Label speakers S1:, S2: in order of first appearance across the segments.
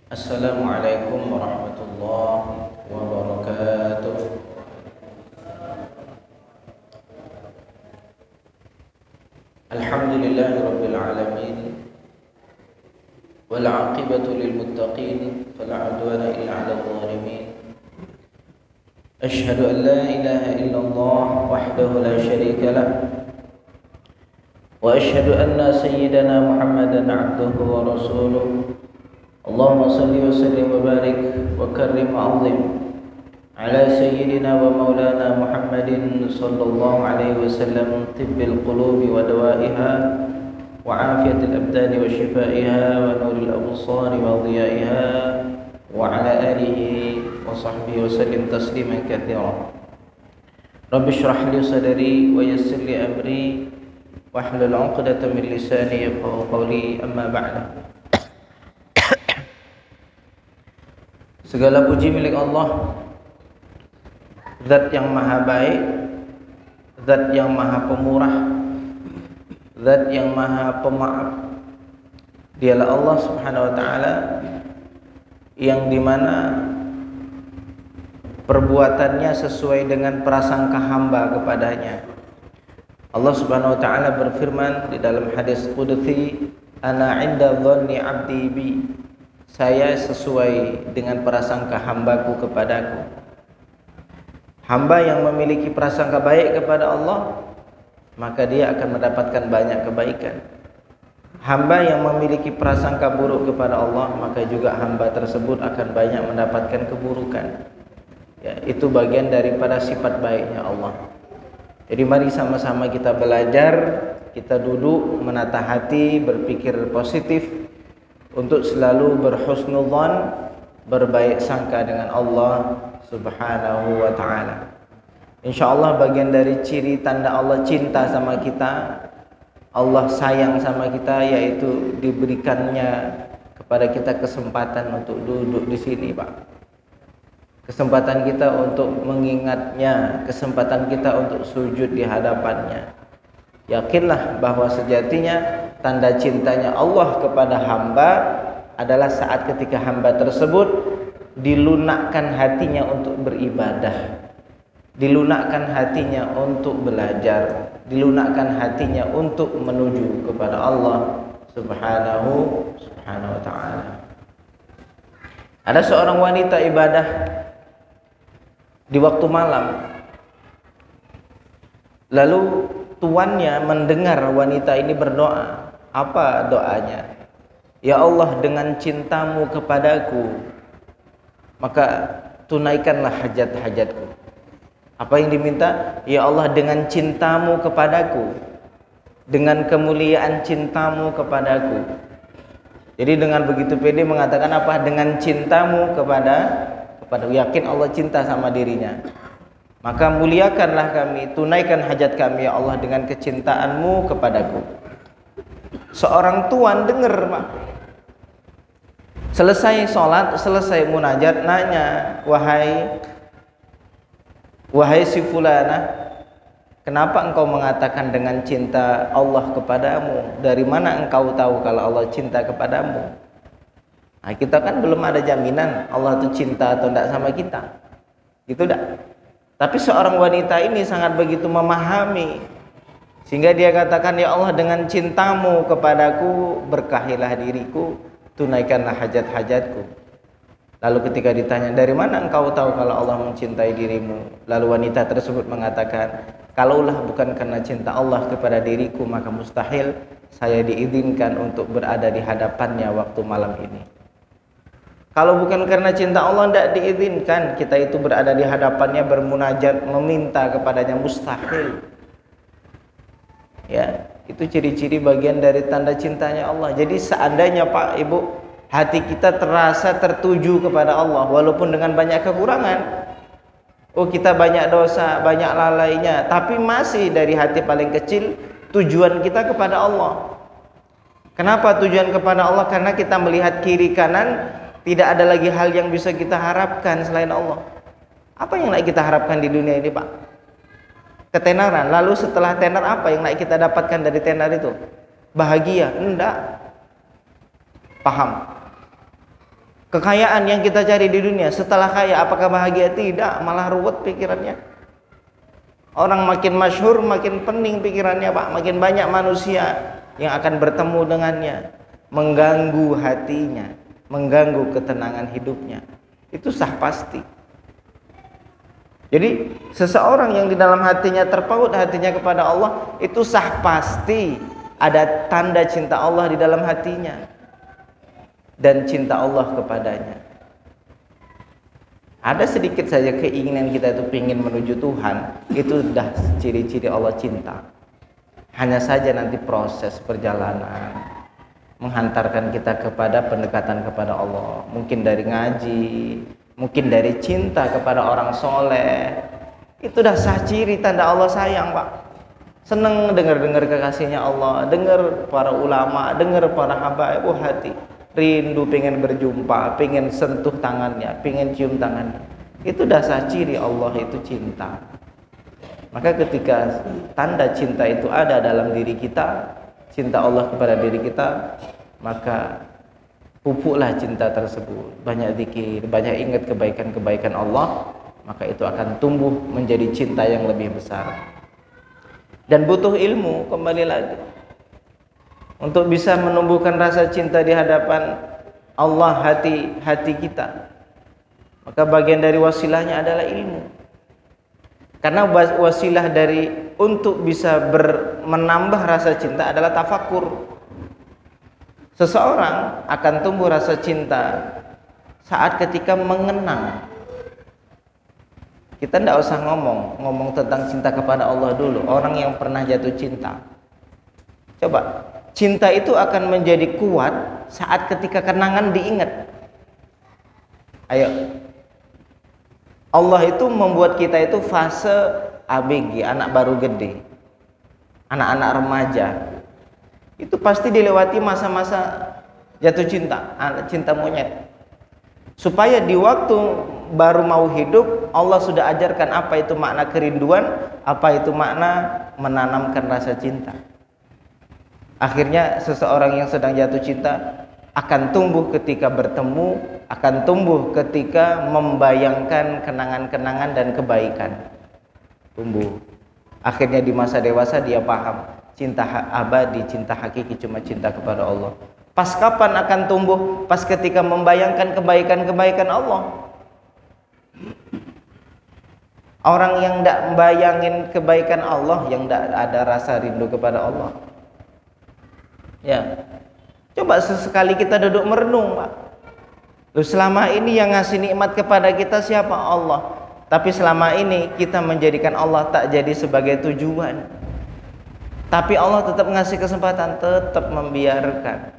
S1: Assalamualaikum warahmatullahi wabarakatuh. Alhamdulillahi rabbil alamin. Wal 'aqibatu lil muttaqin fala 'udwana illa 'alal zalimin. Asyhadu an la ilaha illallah wahdahu la syarika lah. Wa asyhadu anna sayyidana Muhammadan 'abduhu wa rasuluh. Allahumma salli wa sallim wa barik wa karrim wa 'azzim ala sayyidina wa maulana Muhammadin sallallahu alaihi wasallam, tibbil qulubi wa dawaiha wa afiyatil abdani wa shifaiha wa nuril absari wa dhiyaiha wa ala alihi wa sahbihi wa sallim tasliman katsira. Rabbi shrah li sadri wa yassir li amri wahlul 'uqdatam min lisani yafqahu qawli, amma ba'du. Segala puji milik Allah, Zat yang maha baik, Zat yang maha pemurah, Zat yang maha pemaaf. Dialah Allah subhanahu wa ta'ala yang dimana perbuatannya sesuai dengan prasangka hamba kepadanya. Allah subhanahu wa ta'ala berfirman di dalam hadis qudsi, ana 'inda dhanni 'abdi bi, saya sesuai dengan prasangka hambaku kepadaku. Hamba yang memiliki prasangka baik kepada Allah, maka dia akan mendapatkan banyak kebaikan. Hamba yang memiliki prasangka buruk kepada Allah, maka juga hamba tersebut akan banyak mendapatkan keburukan. Ya, itu bagian daripada sifat baiknya Allah. Jadi mari sama-sama kita belajar, kita duduk, menata hati, berpikir positif untuk selalu berhusnudzon, berbaik sangka dengan Allah subhanahu wa ta'ala. InsyaAllah bagian dari ciri tanda Allah cinta sama kita, Allah sayang sama kita, yaitu diberikannya kepada kita kesempatan untuk duduk di sini, Pak. Kesempatan kita untuk mengingatnya, kesempatan kita untuk sujud di hadapannya. Yakinlah bahwa sejatinya tanda cintanya Allah kepada hamba adalah saat ketika hamba tersebut dilunakkan hatinya untuk beribadah, dilunakkan hatinya untuk belajar, dilunakkan hatinya untuk menuju kepada Allah subhanahu wa ta'ala. Ada seorang wanita ibadah di waktu malam, lalu tuannya mendengar wanita ini berdoa. Apa doanya? Ya Allah, dengan cintamu kepadaku, maka tunaikanlah hajat-hajatku. Apa yang diminta? Ya Allah, dengan cintamu kepadaku, dengan kemuliaan cintamu kepadaku. Jadi dengan begitu pede mengatakan apa? Dengan cintamu kepada yakin Allah cinta sama dirinya. Maka muliakanlah kami, tunaikan hajat kami ya Allah dengan kecintaanmu kepadaku. Seorang tuan dengar, Pak. Selesai sholat, selesai munajat, nanya, wahai si fulana, kenapa engkau mengatakan dengan cinta Allah kepadamu? Dari mana engkau tahu kalau Allah cinta kepadamu? Nah, kita kan belum ada jaminan Allah itu cinta atau tidak sama kita, gitu dah. Tapi seorang wanita ini sangat begitu memahami, sehingga dia katakan, ya Allah, dengan cintamu kepadaku berkahilah diriku, tunaikanlah hajat-hajatku. Lalu ketika ditanya, dari mana engkau tahu kalau Allah mencintai dirimu? Lalu wanita tersebut mengatakan, kalaulah bukan karena cinta Allah kepada diriku, maka mustahil saya diizinkan untuk berada di hadapannya waktu malam ini. Kalau bukan karena cinta Allah, tidak diizinkan kita itu berada di hadapannya, bermunajat, meminta kepadanya, mustahil. Ya, itu ciri-ciri bagian dari tanda cintanya Allah. Jadi seandainya Pak Ibu, hati kita terasa tertuju kepada Allah walaupun dengan banyak kekurangan, oh kita banyak dosa, banyak lalainya, tapi masih dari hati paling kecil tujuan kita kepada Allah. Kenapa tujuan kepada Allah? Karena kita melihat kiri kanan, tidak ada lagi hal yang bisa kita harapkan selain Allah. Apa yang naik kita harapkan di dunia ini, Pak? Ketenaran. Lalu setelah tenar, apa yang naik kita dapatkan dari tenar itu? Bahagia? Enggak. Paham? Kekayaan yang kita cari di dunia, setelah kaya apakah bahagia? Tidak, malah ruwet pikirannya. Orang makin masyhur makin pening pikirannya, Pak. Makin banyak manusia yang akan bertemu dengannya, mengganggu hatinya, mengganggu ketenangan hidupnya. Itu sah pasti. Jadi seseorang yang di dalam hatinya terpaut hatinya kepada Allah, itu sah pasti ada tanda cinta Allah di dalam hatinya dan cinta Allah kepadanya. Ada sedikit saja keinginan kita itu ingin menuju Tuhan, itu sudah ciri-ciri Allah cinta. Hanya saja nanti proses perjalanan menghantarkan kita kepada pendekatan kepada Allah, mungkin dari ngaji, mungkin dari cinta kepada orang soleh. Itu dah sah ciri tanda Allah sayang, Pak. Seneng dengar-dengar kekasihnya Allah, dengar para ulama, dengar para habaib, hati rindu pengen berjumpa, pengen sentuh tangannya, pengen cium tangannya. Itu dah sah ciri Allah itu cinta. Maka ketika tanda cinta itu ada dalam diri kita, cinta Allah kepada diri kita, maka pupuklah cinta tersebut. Banyak zikir, banyak ingat kebaikan-kebaikan Allah, maka itu akan tumbuh menjadi cinta yang lebih besar. Dan butuh ilmu, kembali lagi, untuk bisa menumbuhkan rasa cinta di hadapan Allah hati kita. Maka bagian dari wasilahnya adalah ilmu. Karena wasilah dari untuk bisa menambah rasa cinta adalah tafakur. Seseorang akan tumbuh rasa cinta saat ketika mengenang. Kita tidak usah ngomong tentang cinta kepada Allah dulu. Orang yang pernah jatuh cinta, coba, cinta itu akan menjadi kuat saat ketika kenangan diingat. Ayo, Allah itu membuat kita itu fase ABG, anak baru gede, anak-anak remaja. Itu pasti dilewati masa-masa jatuh cinta, cinta monyet. Supaya di waktu baru mau hidup, Allah sudah ajarkan apa itu makna kerinduan, apa itu makna menanamkan rasa cinta. Akhirnya seseorang yang sedang jatuh cinta akan tumbuh ketika bertemu, akan tumbuh ketika membayangkan kenangan-kenangan dan kebaikan. Tumbuh. Akhirnya di masa dewasa dia paham, cinta abadi, cinta hakiki cuma cinta kepada Allah. Pas kapan akan tumbuh? Pas ketika membayangkan kebaikan-kebaikan Allah. Orang yang tidak membayangin kebaikan Allah, yang tidak ada rasa rindu kepada Allah, ya, coba sesekali kita duduk merenung, Pak. Loh, selama ini yang ngasih nikmat kepada kita siapa? Allah. Tapi selama ini kita menjadikan Allah tak jadi sebagai tujuan. Tapi Allah tetap ngasih kesempatan, tetap membiarkan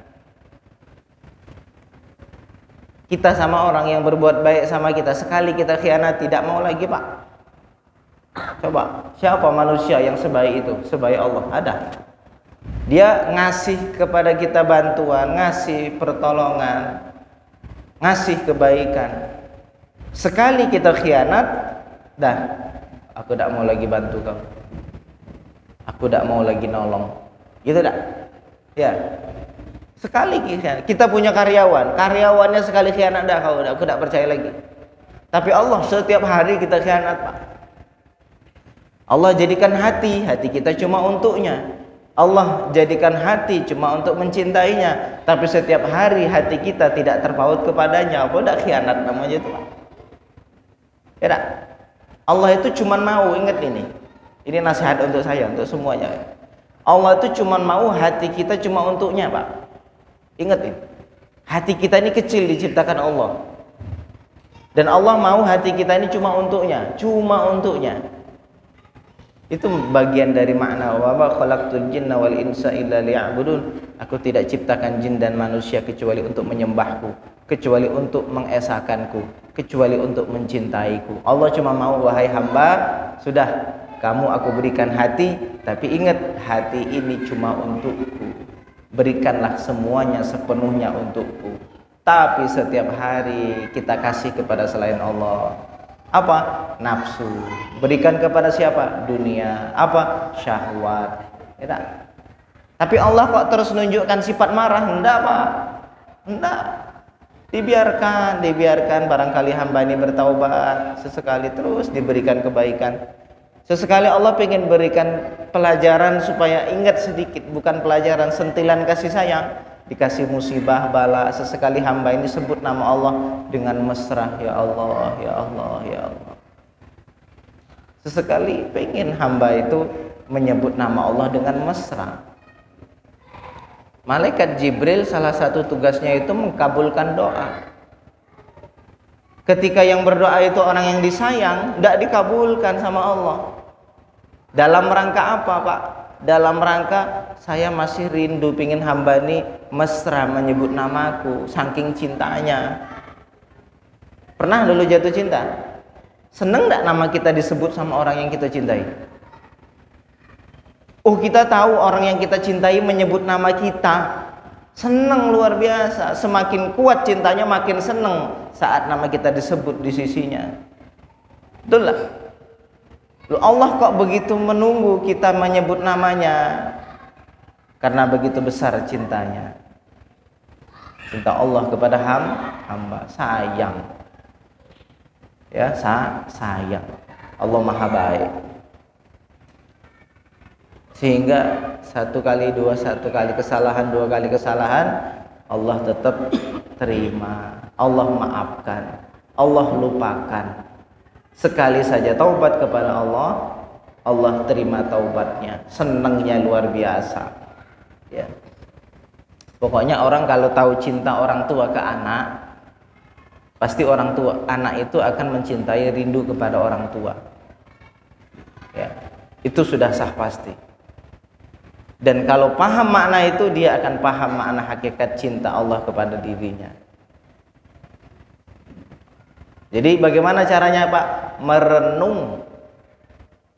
S1: kita sama orang yang berbuat baik sama kita. Sekali kita khianat, tidak mau lagi, Pak. Coba, siapa manusia yang sebaik itu? Sebaik Allah? Ada. Dia ngasih kepada kita bantuan, ngasih pertolongan, ngasih kebaikan. Sekali kita khianat, dah, aku tidak mau lagi bantu kamu, aku tidak mau lagi nolong, gitu tak? Ya, sekali khianat. Kita punya karyawannya sekali khianat, dah, aku tidak percaya lagi. Tapi Allah setiap hari kita khianat, Pak. Allah jadikan hati kita cuma untuknya. Allah jadikan hati cuma untuk mencintainya, tapi setiap hari hati kita tidak terpaut kepadanya. Apa tidak khianat namanya itu, Pak? Ya tak? Allah itu cuma mau, ingat ini nasihat untuk saya, untuk semuanya. Allah itu cuma mau hati kita cuma untuknya, Pak. Ingat ini, hati kita ini kecil diciptakan Allah, dan Allah mau hati kita ini cuma untuknya. Itu bagian dari makna wa ma khalaqtul jinna wal insa illa liya'budun. Aku tidak ciptakan jin dan manusia kecuali untuk menyembahku, kecuali untuk mengesakanku, kecuali untuk mencintaiku. Allah cuma mau, wahai hamba, sudah kamu aku berikan hati, tapi ingat hati ini cuma untukku. Berikanlah semuanya sepenuhnya untukku. Tapi setiap hari kita kasih kepada selain Allah. Apa? Nafsu. Berikan kepada siapa? Dunia. Apa? Syahwat. Ya, tapi Allah kok terus menunjukkan sifat marah? Enggak, Pak. Enggak. Dibiarkan barangkali hamba ini bertaubat, sesekali terus diberikan kebaikan. Sesekali Allah ingin berikan pelajaran supaya ingat sedikit, bukan pelajaran sentilan kasih sayang. Dikasih musibah, bala, sesekali hamba ini sebut nama Allah dengan mesra, ya Allah, ya Allah, ya Allah. Sesekali pengen hamba itu menyebut nama Allah dengan mesra. Malaikat Jibril salah satu tugasnya itu mengkabulkan doa. Ketika yang berdoa itu orang yang disayang, tidak dikabulkan sama Allah. Dalam rangka apa, Pak? Dalam rangka saya masih rindu pingin hamba ini mesra menyebut namaku, saking cintanya. Pernah dulu jatuh cinta? Seneng tidak nama kita disebut sama orang yang kita cintai? Oh, kita tahu orang yang kita cintai menyebut nama kita, senang luar biasa. Semakin kuat cintanya, makin senang saat nama kita disebut di sisinya. Betul lah. Allah kok begitu menunggu kita menyebut namanya? Karena begitu besar cintanya. Cinta Allah kepada hamba, sayang. Ya, sayang. Allah Maha Baik. Sehingga satu kali kesalahan, dua kali kesalahan, Allah tetap terima, Allah maafkan, Allah lupakan. Sekali saja taubat kepada Allah, Allah terima taubatnya, senangnya luar biasa. Ya. Pokoknya orang kalau tahu cinta orang tua ke anak, pasti orang tua anak itu akan mencintai, rindu kepada orang tua. Ya, itu sudah sah pasti. Dan kalau paham makna itu, dia akan paham makna hakikat cinta Allah kepada dirinya. Jadi bagaimana caranya, Pak? Merenung.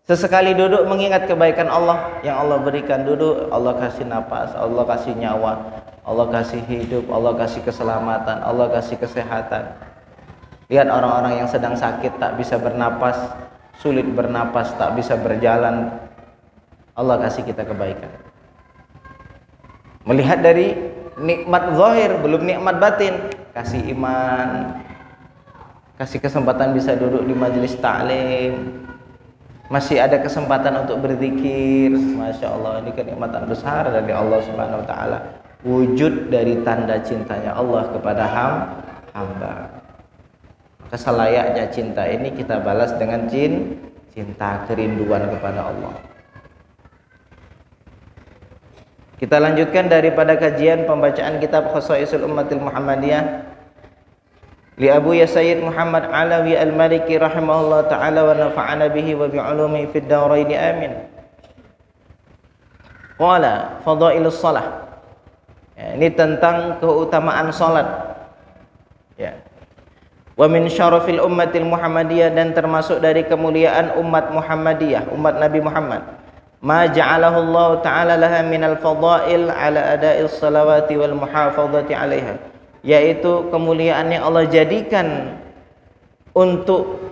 S1: Sesekali duduk mengingat kebaikan Allah yang Allah berikan. Duduk, Allah kasih napas, Allah kasih nyawa, Allah kasih hidup, Allah kasih keselamatan, Allah kasih kesehatan. Lihat orang-orang yang sedang sakit, tak bisa bernapas, sulit bernapas, tak bisa berjalan, Allah kasih kita kebaikan. Melihat dari nikmat zahir, belum nikmat batin, kasih iman, kasih kesempatan bisa duduk di majelis ta'lim, masih ada kesempatan untuk berzikir. Masya Allah, ini kenikmatan besar dari Allah Subhanahu Wa Taala. Wujud dari tanda cintanya Allah kepada hamba. Keselayaknya cinta ini kita balas dengan cinta, kerinduan kepada Allah. Kita lanjutkan daripada kajian pembacaan kitab Khosaisul Ummatil Muhammadiyah li Abu Ya Sayyid Muhammad Alawi Al-Maliki rahimahullah ta'ala wa nafa'ana bihi wa bi'ulumi fid daraini amin. Qala fadailus shalah. Ya, ini tentang keutamaan salat. Ya. Wa min syarafil ummatil Muhammadiyah, dan termasuk dari kemuliaan umat Muhammadiyah, umat Nabi Muhammad. Ma ja'alahu Allah ta'ala laha minal fadail ala ada'is salawati wal muhafadhati 'alaiha, yaitu kemuliaan yang Allah jadikan untuk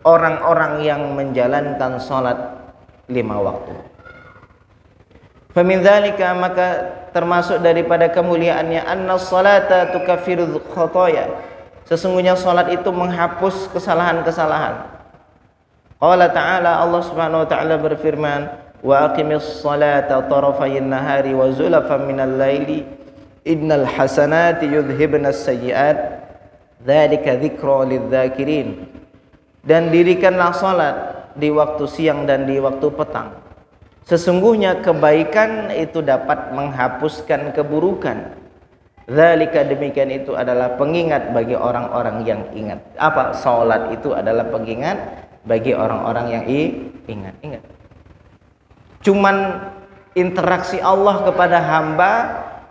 S1: orang-orang yang menjalankan salat 5 waktu. Fa min dzalika, maka termasuk daripada kemuliaannya, anna salata tukaffiru khotoya, sesungguhnya salat itu menghapus kesalahan-kesalahan. Qala ta'ala, Allah Subhanahu wa ta'ala berfirman, wa aqimis salata tarafayin nahari wa zulafan minal laili innal hasanati yudhibnas sayyi'at dzalika dzikra lidzakirin. Dan dirikanlah salat di waktu siang dan di waktu petang, sesungguhnya kebaikan itu dapat menghapuskan keburukan. Dzalika, demikian itu adalah pengingat bagi orang-orang yang ingat. Apa? Salat itu adalah pengingat bagi orang-orang yang ingat. Cuman interaksi Allah kepada hamba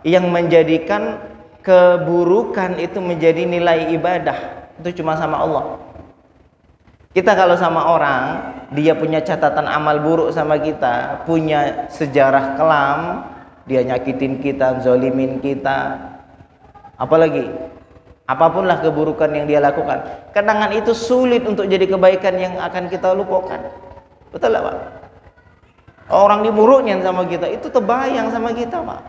S1: yang menjadikan keburukan itu menjadi nilai ibadah. Itu cuma sama Allah. Kita kalau sama orang, dia punya catatan amal buruk sama kita, punya sejarah kelam, dia nyakitin kita, zolimin kita, apalagi apapunlah keburukan yang dia lakukan, kadang itu sulit untuk jadi kebaikan yang akan kita lupakan. Betul lah, Pak? Orang diburuknya sama kita itu terbayang sama kita, Pak.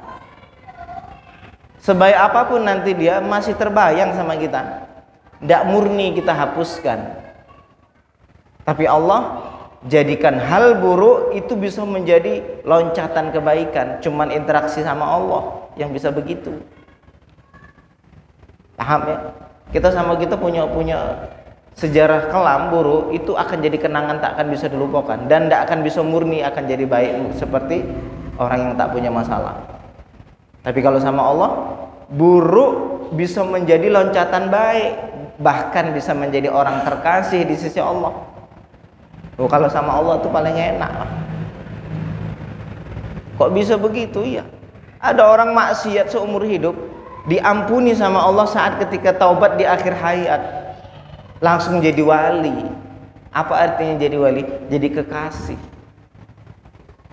S1: Sebaik apapun nanti dia masih terbayang sama kita. Tidak murni kita hapuskan. Tapi Allah jadikan hal buruk itu bisa menjadi loncatan kebaikan. Cuman interaksi sama Allah yang bisa begitu. Paham ya? Kita sama kita punya sejarah kelam buruk, itu akan jadi kenangan, tak akan bisa dilupakan, dan tidak akan bisa murni akan jadi baik seperti orang yang tak punya masalah. Tapi kalau sama Allah, buruk bisa menjadi loncatan baik, bahkan bisa menjadi orang terkasih di sisi Allah. Kalau sama Allah tuh paling enak lah. Kok bisa begitu ya? Ada orang maksiat seumur hidup diampuni sama Allah saat ketika taubat di akhir hayat, langsung jadi wali. Apa artinya jadi wali? Jadi kekasih.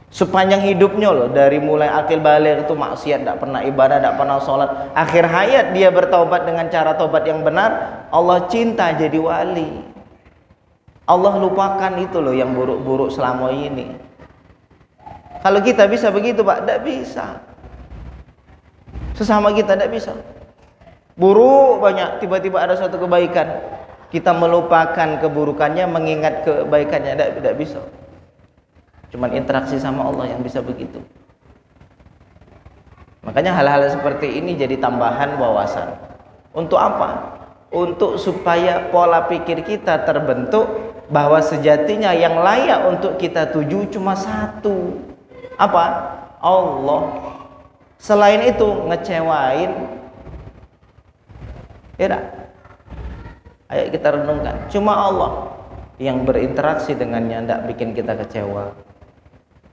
S1: Sepanjang hidupnya loh, dari mulai akil baligh itu maksiat, tidak pernah ibadah, tidak pernah sholat. Akhir hayat dia bertaubat dengan cara taubat yang benar, Allah cinta jadi wali. Allah lupakan itu loh yang buruk-buruk selama ini. Kalau kita bisa begitu Pak? Tidak bisa. Sesama kita tidak bisa. Buruk banyak, tiba-tiba ada suatu kebaikan, kita melupakan keburukannya, mengingat kebaikannya. Tidak bisa. Cuman interaksi sama Allah yang bisa begitu. Makanya hal-hal seperti ini jadi tambahan wawasan. Untuk apa? Untuk supaya pola pikir kita terbentuk bahwa sejatinya yang layak untuk kita tuju cuma satu. Apa? Allah. Selain itu ngecewain, ya. Ayo kita renungkan. Cuma Allah yang berinteraksi dengannya, tidak bikin kita kecewa,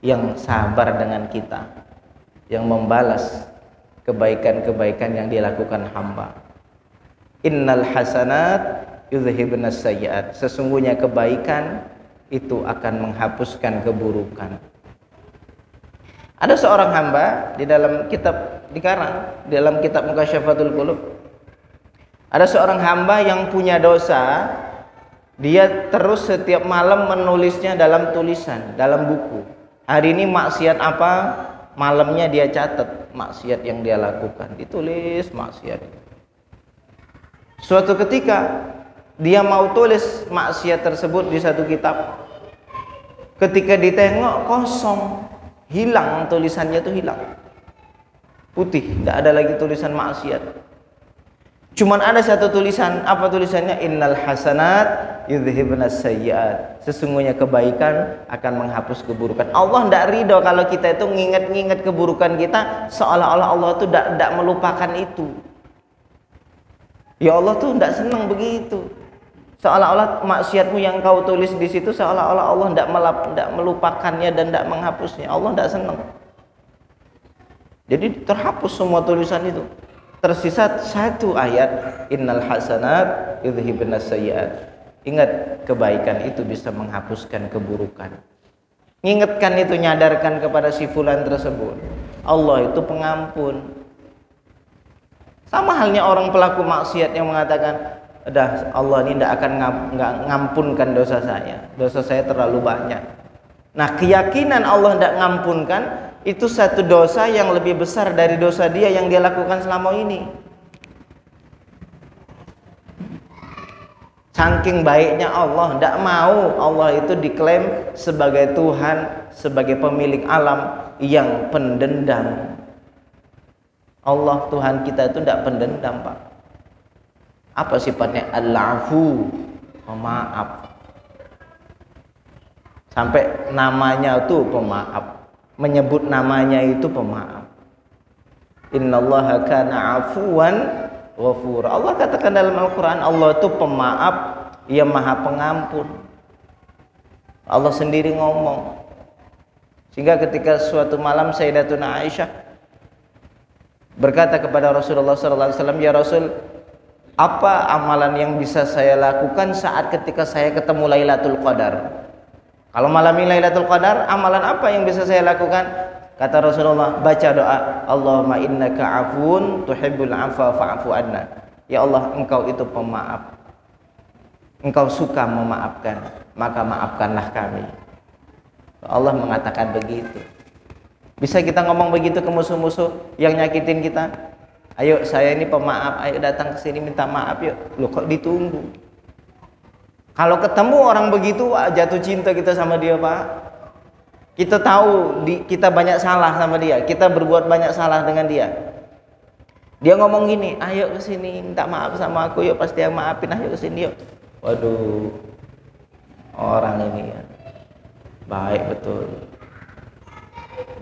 S1: yang sabar dengan kita, yang membalas kebaikan-kebaikan yang dilakukan hamba. Innal hasanat yudhhibnas sayyi'at. Sesungguhnya kebaikan itu akan menghapuskan keburukan. Ada seorang hamba di dalam kitab dikarang, di dalam kitab Mukasyafatul Qulub. Ada seorang hamba yang punya dosa, dia terus setiap malam menulisnya dalam tulisan, dalam buku. Hari ini maksiat apa, malamnya dia catat maksiat yang dia lakukan, ditulis maksiat. Suatu ketika dia mau tulis maksiat tersebut di satu kitab. Ketika ditengok kosong, hilang tulisannya, itu hilang, putih, tidak ada lagi tulisan maksiat. Cuman ada satu tulisan. Apa tulisannya? Innal hasanat yudhhibnas sayyi'at. Sesungguhnya kebaikan akan menghapus keburukan. Allah tidak ridho kalau kita itu nginget-nginget keburukan kita, seolah-olah Allah itu tidak melupakan itu. Ya Allah tuh tidak senang begitu. Seolah-olah maksiatmu yang kau tulis di situ, seolah-olah Allah tidak melupakannya dan tidak menghapusnya. Allah tidak senang. Jadi terhapus semua tulisan itu. Tersisa satu ayat, innal hasanat yudhhibnas sayyi'at. Ingat, kebaikan itu bisa menghapuskan keburukan. Ingatkan itu, nyadarkan kepada si fulan tersebut, Allah itu pengampun. Sama halnya orang pelaku maksiat yang mengatakan, "Dah, Allah ini tidak akan ngampunkan dosa saya terlalu banyak." Nah, keyakinan Allah tidak ngampunkan itu satu dosa yang lebih besar dari dosa dia yang dia lakukan selama ini. Saking baiknya Allah, tidak mau Allah itu diklaim sebagai Tuhan, sebagai pemilik alam yang pendendam. Allah Tuhan kita itu tidak pendendam, Pak. Apa sifatnya? Al-afu, pemaaf. Sampai namanya itu pemaaf, menyebut namanya itu pemaaf. Innallaha kana afuwan ghafura. Allah katakan dalam Al-Quran, Allah itu pemaaf, Ia maha pengampun. Allah sendiri ngomong. Sehingga ketika suatu malam Sayyidatuna Aisyah berkata kepada Rasulullah SAW, "Ya Rasul, apa amalan yang bisa saya lakukan saat ketika saya ketemu Lailatul Qadar? Kalau malam ini Lailatul Qadar, amalan apa yang bisa saya lakukan?" Kata Rasulullah, "Baca doa, Allahumma innaka afun tuhibbul afwa fa'fu anna." Ya Allah, Engkau itu pemaaf, Engkau suka memaafkan, maka maafkanlah kami. Allah mengatakan begitu. Bisa kita ngomong begitu ke musuh-musuh yang nyakitin kita? Ayo saya ini pemaaf, ayo datang ke sini minta maaf yuk. Loh kok ditunggu? Kalau ketemu orang begitu, wah, jatuh cinta kita sama dia, Pak. Kita tahu kita banyak salah sama dia, kita berbuat banyak salah dengan dia. Dia ngomong gini, ayo ke sini minta maaf sama aku yuk, pasti yang maafin, ayo ke sini yuk. Waduh, orang ini ya baik betul.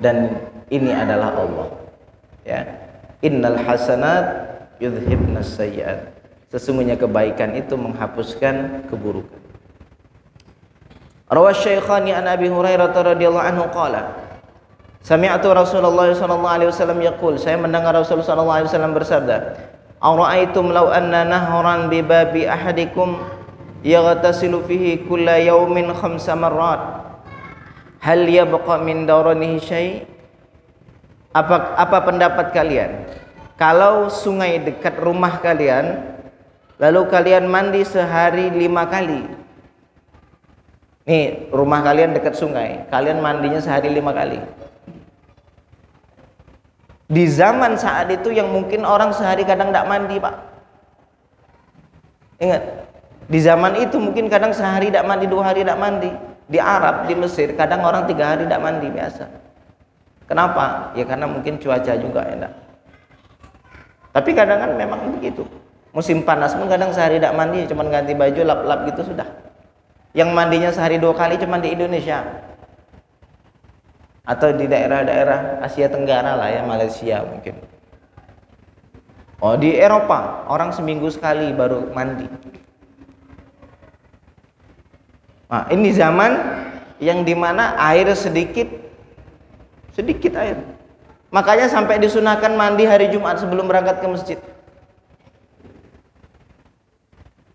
S1: Dan ini adalah Allah. Ya. Innal hasanat yudhibnas sayyi'at. Sesungguhnya kebaikan itu menghapuskan keburukan. Rawas Syaikhani an Abi Hurairah radhiyallahu anhu qala sami'tu Rasulullah sallallahu alaihi wasallam yaqul, saya mendengar Rasulullah sallallahu alaihi wasallam bersabda, "Ara'aitum law anna nahran bi babi ahadikum yaghtasilu fihi kulla yawmin 5 marrat hal yabqa min dawranihi syai'?" Apa pendapat kalian kalau sungai dekat rumah kalian lalu kalian mandi sehari 5 kali? Nih, rumah kalian dekat sungai, kalian mandinya sehari 5 kali. Di zaman saat itu yang mungkin orang sehari kadang tidak mandi, Pak. Ingat, di zaman itu mungkin kadang sehari tidak mandi, 2 hari tidak mandi. Di Arab, di Mesir kadang orang 3 hari tidak mandi biasa. Kenapa? Ya karena mungkin cuaca juga enak. Tapi kadang kan memang begitu. Musim panas pun kadang sehari tidak mandi, cuma ganti baju, lap-lap gitu sudah. Yang mandinya sehari 2 kali cuma di Indonesia. Atau di daerah-daerah Asia Tenggara lah ya, Malaysia mungkin. Oh, di Eropa orang seminggu sekali baru mandi. Nah, ini zaman yang dimana air sedikit air. Makanya sampai disunahkan mandi hari Jumat sebelum berangkat ke masjid.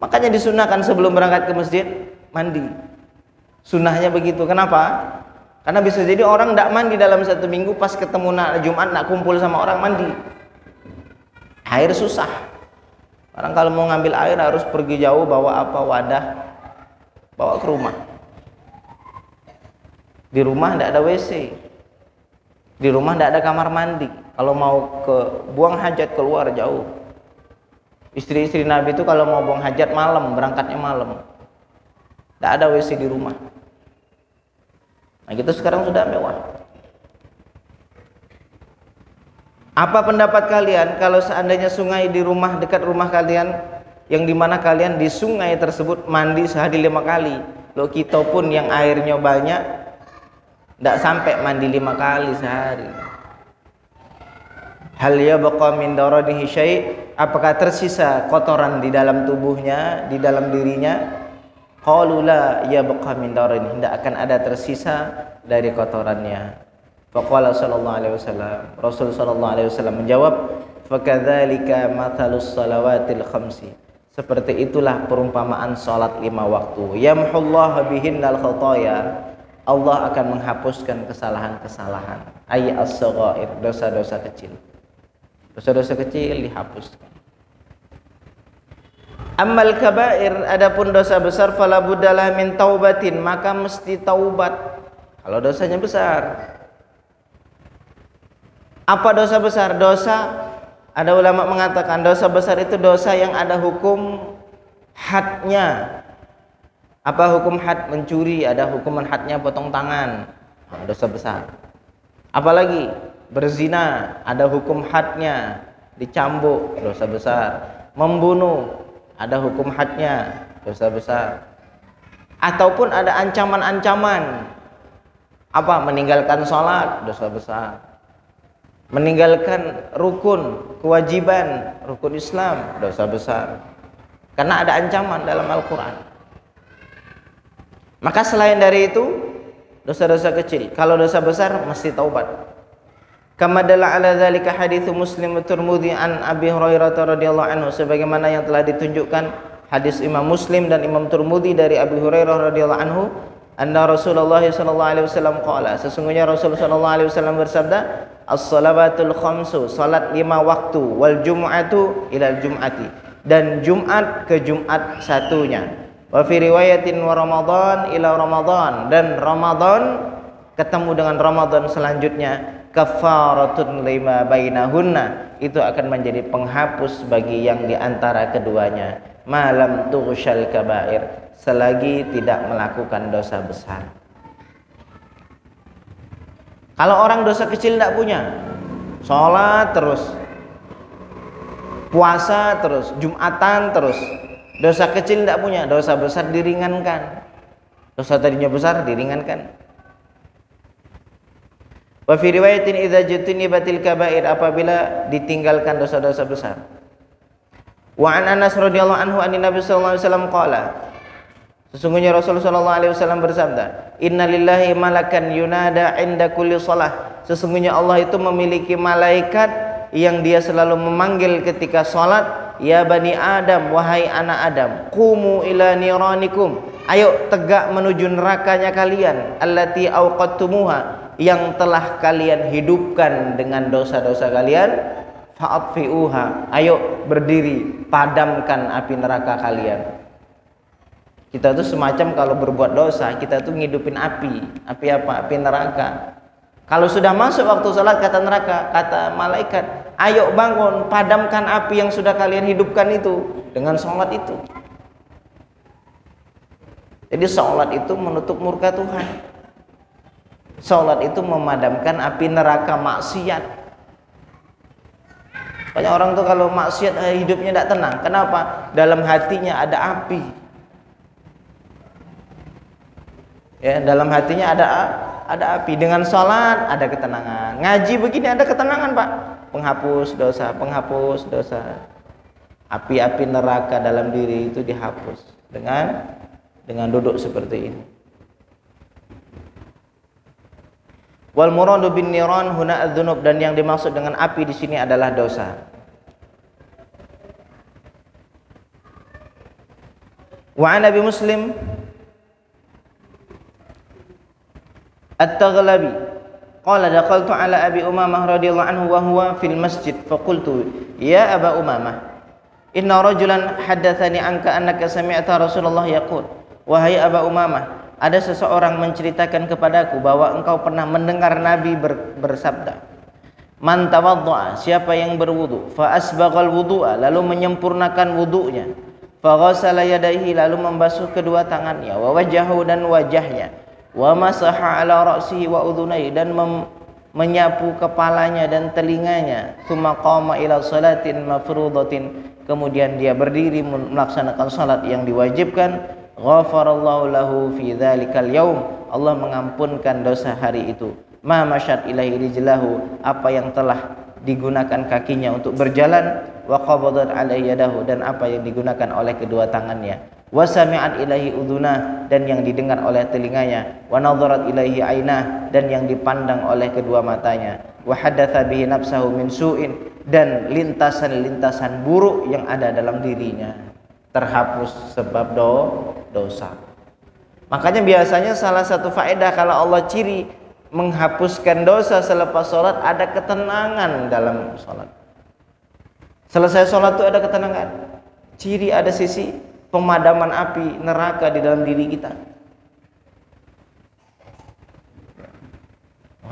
S1: Makanya disunahkan sebelum berangkat ke masjid mandi. Sunnahnya begitu. Kenapa? Karena bisa jadi orang tidak mandi dalam 1 minggu, pas ketemu Jumat nak kumpul sama orang mandi. Air susah. Orang kalau mau ngambil air harus pergi jauh, bawa apa, wadah, bawa ke rumah. Di rumah tidak ada WC. Di rumah tidak ada kamar mandi. Kalau mau buang hajat keluar jauh. Istri-istri Nabi itu kalau mau buang hajat malam, berangkatnya malam. Tidak ada WC di rumah. Nah, kita sekarang sudah mewah. Apa pendapat kalian kalau seandainya sungai di rumah, dekat rumah kalian, yang dimana kalian di sungai tersebut mandi sehari 5 kali? Loh, kita pun yang airnya banyak tidak sampai mandi 5 kali sehari. Hal yabqa min daranihi syai', apakah tersisa kotoran di dalam tubuhnya, di dalam dirinya? Qalu la yabqa min daranihi, tidak akan ada tersisa dari kotorannya. Faqala sallallahu alaihi wasallam, Rasul sallallahu alaihi wasallam menjawab, fakadzalika mathalus salawatil khamsi, seperti itulah perumpamaan salat 5 waktu. Yamhullahu bihinnal khataaya, Allah akan menghapuskan kesalahan-kesalahan. Ay as-saghair, dosa-dosa kecil. Dosa-dosa kecil dihapuskan. Ammal kabair, adapun dosa besar, fala buddalah min taubatin, maka mesti taubat. Kalau dosanya besar. Apa dosa besar? Dosa, ada ulama mengatakan dosa besar itu dosa yang ada hukum hadnya. Apa hukum had? Mencuri, ada hukuman hadnya potong tangan, dosa besar. Apalagi berzina, ada hukum hadnya, dicambuk, dosa besar. Membunuh, ada hukum hadnya, dosa besar. Ataupun ada ancaman-ancaman, apa? Meninggalkan sholat, dosa besar. Meninggalkan rukun, kewajiban, rukun Islam, dosa besar. Karena ada ancaman dalam Al-Quran. Maka selain dari itu, dosa-dosa kecil. Kalau dosa besar mesti taubat. Kama dalla ala dzalika haditsu Muslim wa Tirmidzi an Abi Hurairah radhiyallahu anhu, sebagaimana yang telah ditunjukkan hadis Imam Muslim dan Imam Tirmidzi dari Abi Hurairah radhiyallahu anhu, anna Rasulullah sallallahu alaihi wasallam qala, sesungguhnya Rasul sallallahu alaihi wasallam bersabda, as-salawatul khamsu, salat 5 waktu, wal jum'atu ilal jum'ati, dan Jumat ke Jumat satunya. Wa fi riwayatin wa Ramadan ila Ramadan, dan Ramadan ketemu dengan Ramadan selanjutnya. kafaratun lima bainahunna, itu akan menjadi penghapus bagi yang di antara keduanya, malam tughsyal kabair, selagi tidak melakukan dosa besar. Kalau orang dosa kecil tidak punya, sholat terus, puasa terus, jumatan terus, dosa kecil tidak punya, dosa besar diringankan, dosa tadinya besar diringankan. Wa fi riwayatin idza jutunibatil kabair, apabila ditinggalkan dosa-dosa besar. Wa an Anas radhiyallahu anhu an Nabi sallallahu alaihi wasallam qala, sesungguhnya Rasulullah sallallahu alaihi wasallam bersabda, innalillahi malakan yunada 'inda kulli shalah, sesungguhnya Allah itu memiliki malaikat yang dia selalu memanggil ketika salat, ya bani Adam, wahai anak Adam, qumu ila niranikum, ayo tegak menuju nerakanya kalian, allati awqattumuha, yang telah kalian hidupkan dengan dosa-dosa kalian, fa'atfi'uha, ayo berdiri padamkan api neraka kalian. Kita tuh semacam kalau berbuat dosa, kita tuh ngidupin api apa? Api neraka. Kalau sudah masuk waktu salat, kata neraka, kata malaikat, ayo bangun, padamkan api yang sudah kalian hidupkan itu dengan salat itu. Jadi salat itu menutup murka Tuhan. Salat itu memadamkan api neraka maksiat. Banyak orang tuh kalau maksiat hidupnya tidak tenang. Kenapa? Dalam hatinya ada api. Ya, dalam hatinya ada api. Dengan salat ada ketenangan. Ngaji begini ada ketenangan, Pak. Penghapus dosa. Api-api neraka dalam diri itu dihapus dengan duduk seperti ini. Wal muradu bin niran huna adzunub, dan yang dimaksud dengan api di sini adalah dosa. Wa an Abi Muslim At-Taghlabi qala dakhaltu ala Abi Umamah radhiyallahu anhu wa huwa fil masjid faqultu ya Aba Umamah inna rajulan haddatsani anka annaka sami'ta Rasulullah yaqul, wahai Aba Umamah, ada seseorang menceritakan kepadaku bahwa engkau pernah mendengar Nabi bersabda, man tawadda'a, siapa yang berwudu, fa asbaghal wudu'a, lalu menyempurnakan wudunya, fa ghassala yadayhi, lalu membasuh kedua tangannya, wa wajahu, dan wajahnya, wa masaha ala ra'sihi wa udhunayhi, dan menyapu kepalanya dan telinganya, tsumma qama ila salatin mafruḍatin, kemudian dia berdiri melaksanakan salat yang diwajibkan, ghafarallahu lahu fi dzalikal yaum, Allah mengampunkan dosa hari itu, ma masyat ilaihi rijlahu, apa yang telah digunakan kakinya untuk berjalan, wa qabadat alaihi yadahu, dan apa yang digunakan oleh kedua tangannya, wa sami'at ilaihi udhunah, dan yang didengar oleh telinganya, wa nadharat ilaihi ainah, dan yang dipandang oleh kedua matanya, wa haddatsa bihi nafsahu min su'in, dan lintasan-lintasan buruk yang ada dalam dirinya terhapus sebab dosa. Makanya biasanya salah satu faedah kalau Allah ciri menghapuskan dosa selepas sholat, ada ketenangan dalam sholat. Selesai sholat itu ada ketenangan. Ciri ada sisi pemadaman api neraka di dalam diri kita.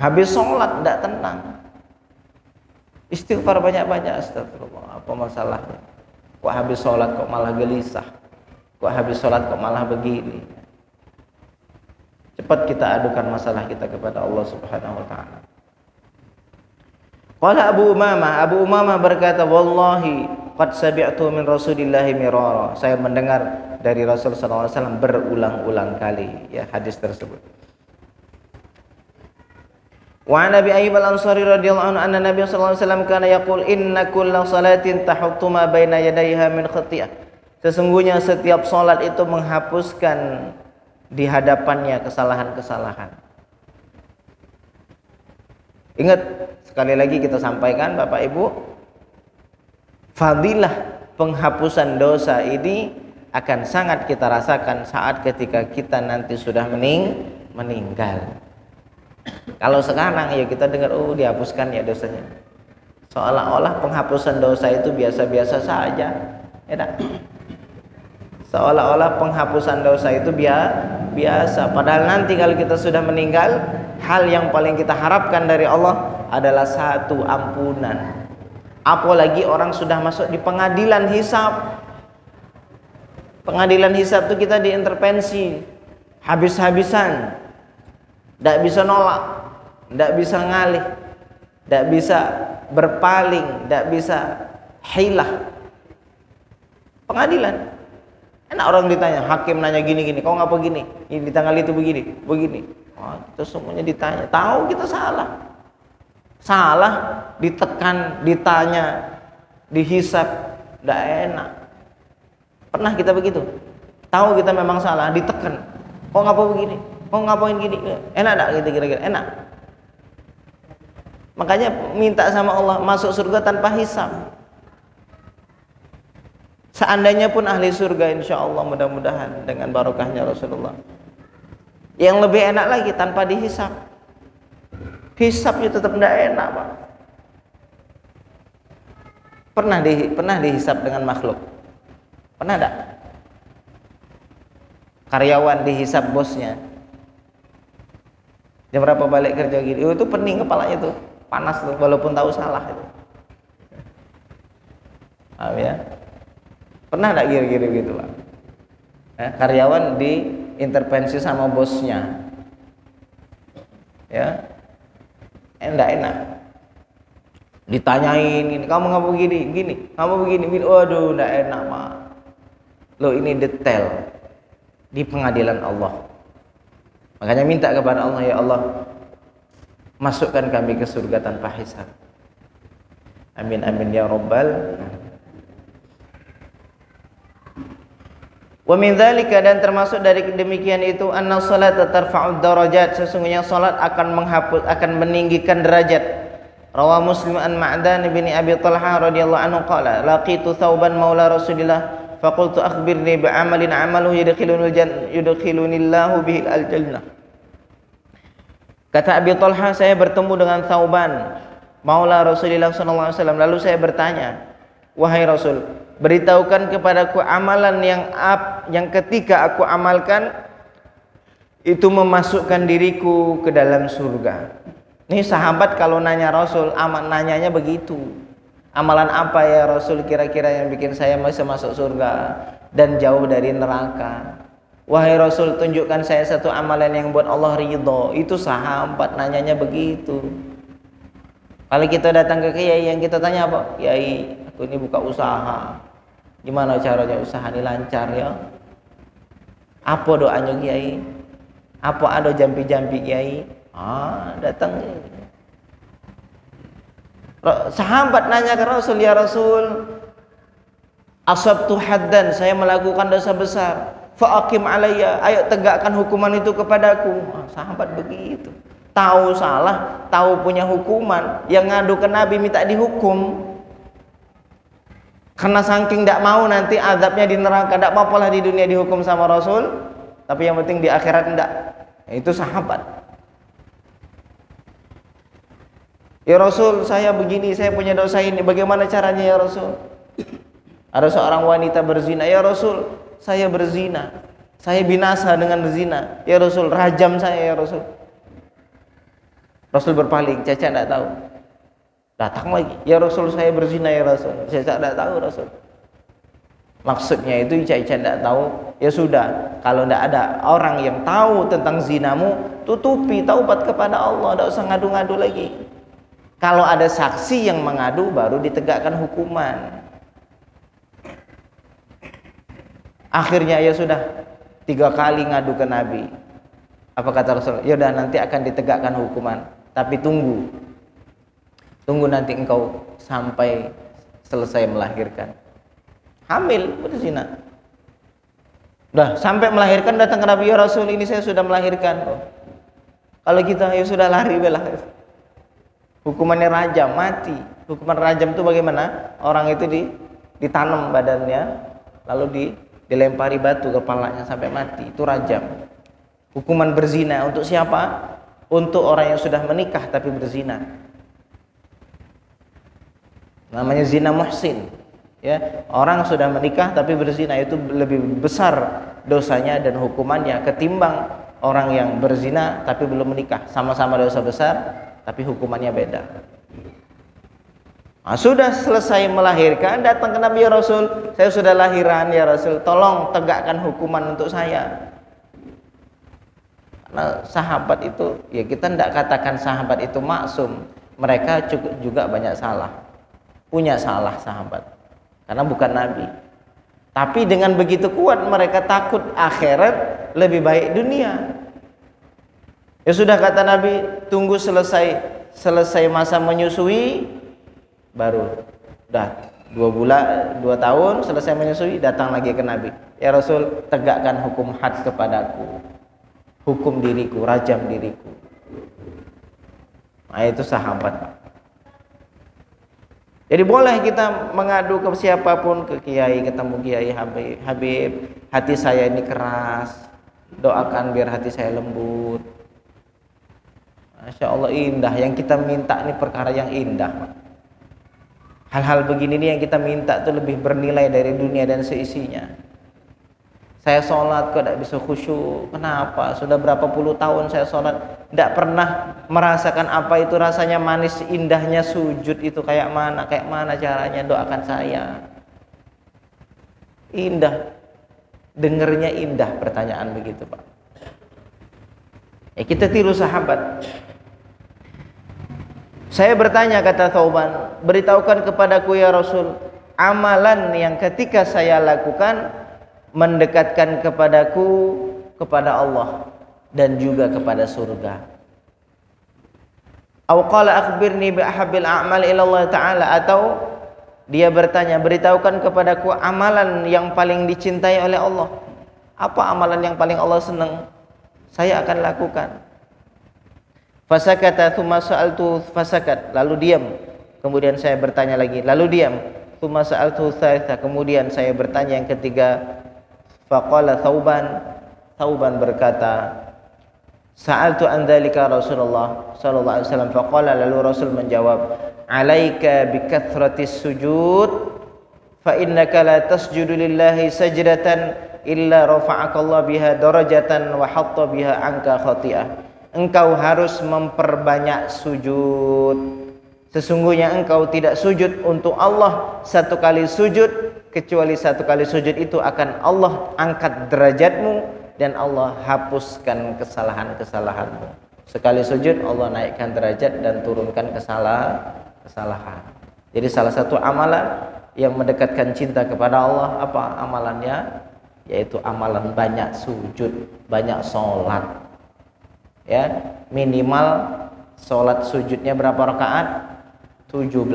S1: Habis sholat tidak tenang. Istighfar banyak-banyak, astagfirullah, apa masalahnya? Kok habis sholat kok malah gelisah? Kok habis sholat kok malah begini? Cepat kita adukan masalah kita kepada Allah Subhanahu wa ta'ala. Qala Abu Umamah berkata, wallahi qad sami'tu min Rasulillahi mirara, saya mendengar dari Rasul sallallahu alaihi wasallam berulang-ulang kali ya hadis tersebut. Wa an Abi Ayyub al-Ansari radhiyallahu anhu anna Nabiy sallallahu alaihi wasallam kana yaqul inna kulla salatin tahuttu ma baina yadayha min khati'ah, sesungguhnya setiap salat itu menghapuskan di hadapannya kesalahan-kesalahan. Ingat, sekali lagi kita sampaikan Bapak Ibu, fadilah penghapusan dosa ini akan sangat kita rasakan saat ketika kita nanti sudah meninggal. Kalau sekarang ya kita dengar, oh dihapuskan ya dosanya, seolah-olah penghapusan dosa itu biasa-biasa saja, ya tak? Seolah-olah penghapusan dosa itu biasa. Padahal nanti kalau kita sudah meninggal, hal yang paling kita harapkan dari Allah, adalah satu, ampunan. Apalagi orang sudah masuk di pengadilan hisab. Pengadilan hisab itu kita diintervensi habis-habisan. Tidak bisa nolak, tidak bisa ngalih, tidak bisa berpaling, tidak bisa hilah. Pengadilan. Enak orang ditanya, hakim nanya gini-gini, kau ngapa gini? Ini di tanggal itu begini. Oh, kita semuanya ditanya, tahu kita salah. Salah, ditekan, ditanya, dihisab, tidak enak. Pernah kita begitu? Tahu kita memang salah, ditekan. Kau ngapa begini? Kau ngapain gini? Enak tak gitu kira-kira? Enak. Makanya minta sama Allah masuk surga tanpa hisab. Seandainya pun ahli surga, insya Allah mudah-mudahan dengan barokahnya Rasulullah. Yang lebih enak lagi tanpa dihisab. Hisabnya tetap tidak enak, Pak. Pernah dihisab dengan makhluk? Pernah tidak? Karyawan dihisab bosnya. Jam berapa balik kerja gitu? Itu pening kepalanya tuh, panas tuh, walaupun tahu salah itu. Paham ya? Pernah enggak kira-kira gitu, Pak? Karyawan diintervensi sama bosnya. Ya. Enggak enak. Ditanyain ini, kamu ngapa begini? Gini, kamu begini. Waduh, enggak enak, Pak. Loh, ini detail di pengadilan Allah. Makanya minta kepada Allah, ya Allah, masukkan kami ke surga tanpa hisab. Amin amin ya rabbal. Wa min dzalika, dan termasuk dari demikian itu, anna sholata tarfa'ud darajat, sesungguhnya salat akan meninggikan derajat. Rawah Muslim an Ma'dan bin Abi Talhah radhiyallahu anhu qala laqitu Thauban maula Rasulillah faqultu akhbirni bi'amalin 'amaluhu yudkhilunillahu bihi al-jannah. Kata Abi Talhah, saya bertemu dengan Thauban maula Rasulullah sallallahu alaihi wasallam, lalu saya bertanya, wahai Rasul, beritahukan kepadaku amalan yang ketika aku amalkan itu memasukkan diriku ke dalam surga. Ini sahabat kalau nanya Rasul, nanyanya begitu. Amalan apa ya Rasul kira-kira yang bikin saya bisa masuk surga dan jauh dari neraka? Wahai Rasul, tunjukkan saya satu amalan yang buat Allah ridho. Itu sahabat nanyanya begitu. Kalau kita datang ke kiai, yang kita tanya apa? Kiai, aku ini buka usaha. Gimana caranya usaha ini lancar ya? Apa doanya kiai? Apa ada jampi-jampi kiai? Datang. Sahabat nanya ke Rasul, ya Rasul, asabtu haddan, saya melakukan dosa besar. Fa'aqim alayya, ayo tegakkan hukuman itu kepadaku. Sahabat begitu. Tahu salah, tahu punya hukuman, yang ngadu ke Nabi minta dihukum. Karena saking tidak mau nanti azabnya di neraka, tidak apa-apalah di dunia dihukum sama Rasul, tapi yang penting di akhirat tidak. Itu sahabat. Ya Rasul, saya begini, saya punya dosa ini, bagaimana caranya ya Rasul? Ada seorang wanita berzina, ya Rasul, saya berzina, saya binasa dengan berzina, ya Rasul, rajam saya ya Rasul. Rasul berpaling, Caca tidak tahu. Datang lagi, ya Rasul, saya berzina ya Rasul, Caca tidak tahu Rasul. Maksudnya itu Caca tidak tahu, ya sudah, kalau tidak ada orang yang tahu tentang zinamu, tutupi, taubat kepada Allah, tidak usah ngadu-ngadu lagi. Kalau ada saksi yang mengadu, baru ditegakkan hukuman. Akhirnya ya sudah, 3 kali ngadu ke Nabi. Apa kata Rasul? Ya udah, nanti akan ditegakkan hukuman, tapi tunggu nanti engkau sampai selesai melahirkan. Hamil, berzina. Udah sampai melahirkan, datang ke Nabi, ya Rasul, ini saya sudah melahirkan. Kalau kita ya sudah lari belah. Hukumannya rajam, mati. Hukuman rajam itu bagaimana? Orang itu ditanam badannya, lalu dilempari batu kepalanya sampai mati. Itu rajam. Hukuman berzina untuk siapa? Untuk orang yang sudah menikah tapi berzina. Namanya zina muhsin. Ya, orang sudah menikah tapi berzina itu lebih besar dosanya dan hukumannya ketimbang orang yang berzina tapi belum menikah. Sama-sama dosa besar, tapi hukumannya beda. Nah, sudah selesai melahirkan, datang ke Nabi, ya Rasul, saya sudah lahiran ya Rasul, tolong tegakkan hukuman untuk saya. Karena sahabat itu, ya kita tidak katakan sahabat itu maksum, mereka juga banyak salah, punya salah sahabat, karena bukan Nabi. Tapi dengan begitu kuat mereka takut akhirat lebih baik dunia. Ya sudah, kata Nabi, tunggu selesai masa menyusui, baru dah 2 tahun selesai menyusui, datang lagi ke Nabi, ya Rasul, tegakkan hukum had kepadaku, hukum diriku, rajam diriku. Nah, itu sahabat, Pak. Jadi boleh kita mengadu ke siapapun, ke kiai, ketemu kiai, Habib, hati saya ini keras, doakan biar hati saya lembut. Masya Allah, indah. Yang kita minta ini perkara yang indah, Pak. Hal-hal begini nih yang kita minta tuh lebih bernilai dari dunia dan seisinya. Saya sholat kok tidak bisa khusyuk. Kenapa? Sudah berapa puluh tahun saya sholat, tidak pernah merasakan apa itu rasanya manis indahnya sujud itu kayak mana caranya, doakan saya. Indah, dengernya indah pertanyaan begitu, Pak. Ya, kita tiru sahabat. Saya bertanya, kata Thauban, beritahukan kepadaku ya Rasul, amalan yang ketika saya lakukan mendekatkan kepadaku kepada Allah dan juga kepada surga. Aw qala akhbirni bi ahabbil a'mal ila Allah taala, atau dia bertanya, beritahukan kepadaku amalan yang paling dicintai oleh Allah. Apa amalan yang paling Allah senang? Saya akan lakukan. Fasakata thumma sa'altu fasakat, lalu diam. Kemudian saya bertanya lagi, lalu diam. Thumma sa'altu tsalitsa, kemudian saya bertanya yang ketiga. Faqala Thauban berkata, sa'altu an dzalika Rasulullah sallallahu alaihi wasallam, faqala, lalu Rasul menjawab, alaika bikathratis sujud fa innaka la tasjudu lillahi sajdatan illa rafa'aka Allah biha darajatan wa hatta biha anka khati'ah. Engkau harus memperbanyak sujud. Sesungguhnya engkau tidak sujud untuk Allah satu kali sujud, kecuali satu kali sujud itu akan Allah angkat derajatmu dan Allah hapuskan kesalahan-kesalahanmu. Sekali sujud Allah naikkan derajat dan turunkan kesalahan. Jadi salah satu amalan yang mendekatkan cinta kepada Allah, apa amalannya? Yaitu amalan banyak sujud, banyak sholat. Ya, minimal sholat sujudnya berapa rakaat? 17.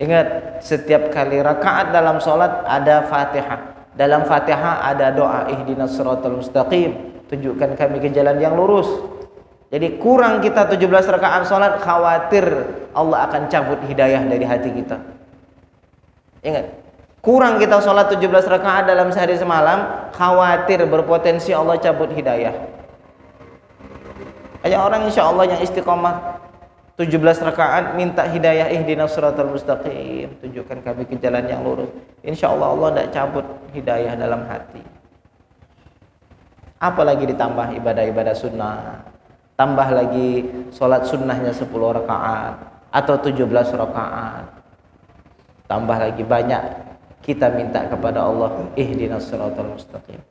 S1: Ingat, setiap kali rakaat dalam sholat ada Fatihah. Dalam Fatihah ada doa, ihdinas siratal mustaqim, tunjukkan kami ke jalan yang lurus. Jadi kurang kita 17 rakaat sholat, khawatir Allah akan cabut hidayah dari hati kita. Ingat, kurang kita sholat 17 rakaat dalam sehari semalam, khawatir berpotensi Allah cabut hidayah. Ada orang insya Allah yang istiqomah 17 rakaat minta hidayah, ihdinas siratal mustaqim, tunjukkan kami ke jalan yang lurus. Insya Allah Allah tidak cabut hidayah dalam hati. Apalagi ditambah ibadah-ibadah sunnah, tambah lagi sholat sunnahnya 10 rakaat atau 17 rakaat, tambah lagi banyak kita minta kepada Allah, ihdinas siratal mustaqim.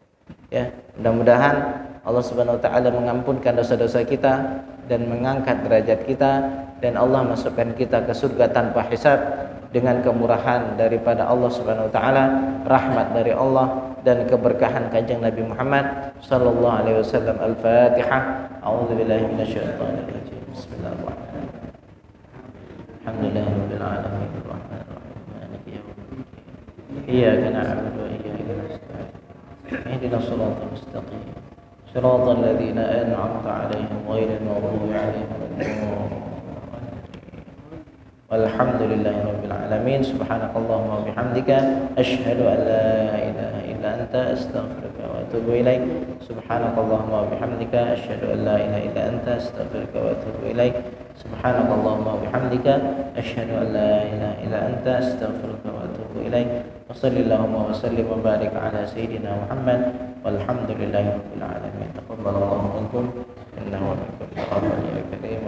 S1: Ya, mudah-mudahan Allah Subhanahu wa taala mengampunkan dosa-dosa kita dan mengangkat derajat kita, dan Allah masukkan kita ke surga tanpa hisab dengan kemurahan daripada Allah Subhanahu wa taala, rahmat dari Allah dan keberkahan kanjeng Nabi Muhammad sallallahu alaihi wasallam. Al-Fatihah. A'udzubillahi minasyaitonir rajim. Bismillahirrahmanirrahim. Alhamdulillahirabbil alamin arrahmanir rahim maliki yaumiddin. Iyyaka na'budu wa iyyaka nasta'in. Ihdinas siratal mustaqim. صراط الذين أنعمت عليهم غير المغضوب عليهم ولا الضالين. والحمد لله رب العالمين. سبحانك اللهم وبحمدك أشهد أن لا إله إلا أنت أستغفرك وأتوب إليك. سبحانك اللهم وبحمدك أشهد أن لا إله إلا أنت أستغفرك وأتوب إليك. سبحانك اللهم وبحمدك أشهد أن لا إله إلا أنت أستغفرك وأتوب إليك. وصل اللهم وسلم وبارك على سيدنا محمد والحمد لله رب العالمين. تقبل الله منكم إنه من كل خير كريم.